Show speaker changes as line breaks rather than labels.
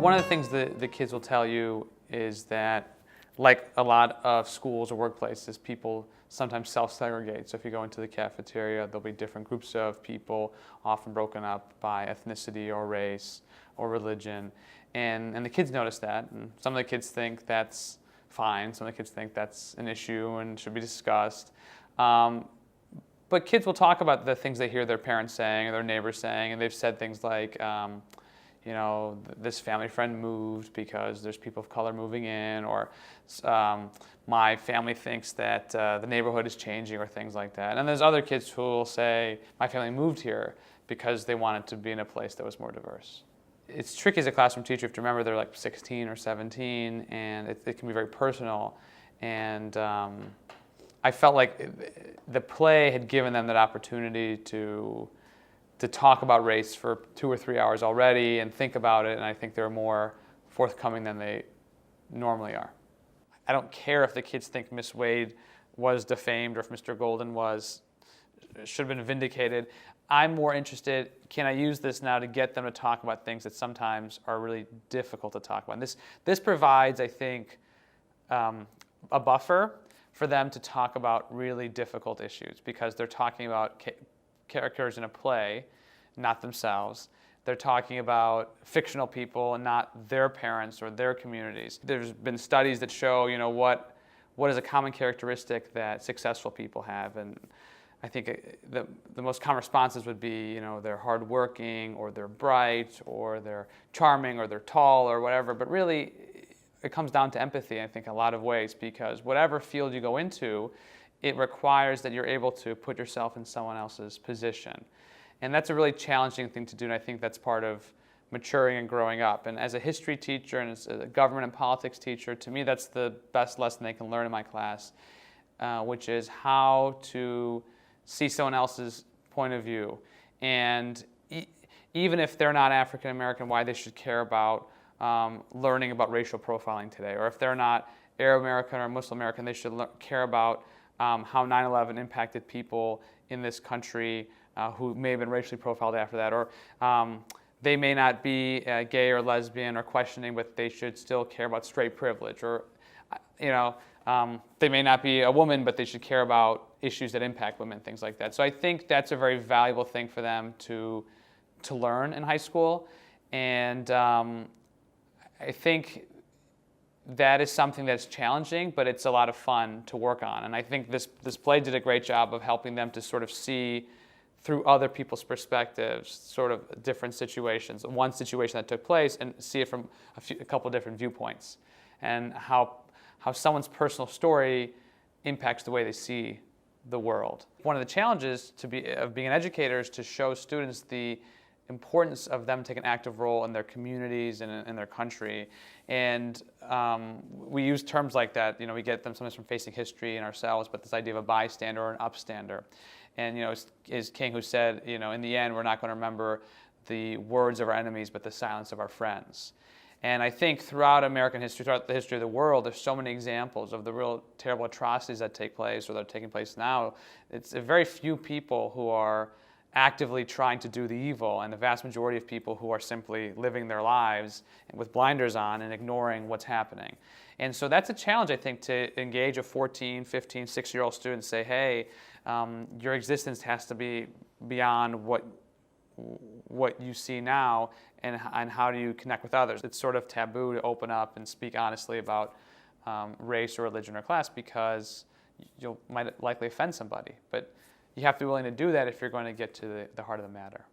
One of the things that the kids will tell you is that, like a lot of schools or workplaces, people sometimes self-segregate. So if you go into the cafeteria, there'll be different groups of people, often broken up by ethnicity or race or religion. And the kids notice that. And some of the kids think that's fine. Some of the kids think that's an issue and should be discussed. But kids will talk about the things they hear their parents saying or their neighbors saying, and they've said things like, you know, this family friend moved because there's people of color moving in, or my family thinks that the neighborhood is changing, or things like that. And there's other kids who will say, my family moved here because they wanted to be in a place that was more diverse. It's tricky as a classroom teacher. You have to remember they're like 16 or 17, and it can be very personal. And I felt like the play had given them that opportunity to talk about race for 2 or 3 hours already and think about it, and I think they're more forthcoming than they normally are. I don't care if the kids think Miss Wade was defamed or if Mr. Golden should have been vindicated. I'm more interested, can I use this now to get them to talk about things that sometimes are really difficult to talk about? And this provides, I think, a buffer for them to talk about really difficult issues, because they're talking about characters in a play, not themselves. They're talking about fictional people and not their parents or their communities. There's been studies that show, you know, what is a common characteristic that successful people have, and I think the most common responses would be, you know, they're hardworking, or they're bright, or they're charming, or they're tall, or whatever. But really, it comes down to empathy, I think, in a lot of ways, because whatever field you go into, it requires that you're able to put yourself in someone else's position. And that's a really challenging thing to do, and I think that's part of maturing and growing up. And as a history teacher and as a government and politics teacher, to me that's the best lesson they can learn in my class, which is how to see someone else's point of view. And even if they're not African American, why they should care about learning about racial profiling today. Or if they're not Arab American or Muslim American, they should care about how 9/11 impacted people in this country who may have been racially profiled after that. Or they may not be gay or lesbian or questioning, but they should still care about straight privilege. Or, you know, they may not be a woman, but they should care about issues that impact women, things like that. So I think that's a very valuable thing for them to learn in high school. And I think that is something that's challenging, but it's a lot of fun to work on. And I think this play did a great job of helping them to sort of see through other people's perspectives, sort of different situations, one situation that took place, and see it from a couple different viewpoints, and how someone's personal story impacts the way they see the world. One of the challenges of being an educator is to show students the importance of them taking an active role in their communities and in their country. And we use terms like that. You know, we get them sometimes from facing history and ourselves, but this idea of a bystander or an upstander. And, you know, is King who said, you know, in the end, we're not going to remember the words of our enemies, but the silence of our friends. And I think throughout American history, throughout the history of the world, there's so many examples of the real terrible atrocities that take place or that are taking place now. It's very few people who are actively trying to do the evil, and the vast majority of people who are simply living their lives with blinders on and ignoring what's happening. And so that's a challenge, I think, to engage a 14, 15, 6-year-old student and say, hey, your existence has to be beyond what you see now, and how do you connect with others. It's sort of taboo to open up and speak honestly about race or religion or class, because you might likely offend somebody. But you have to be willing to do that if you're going to get to the heart of the matter.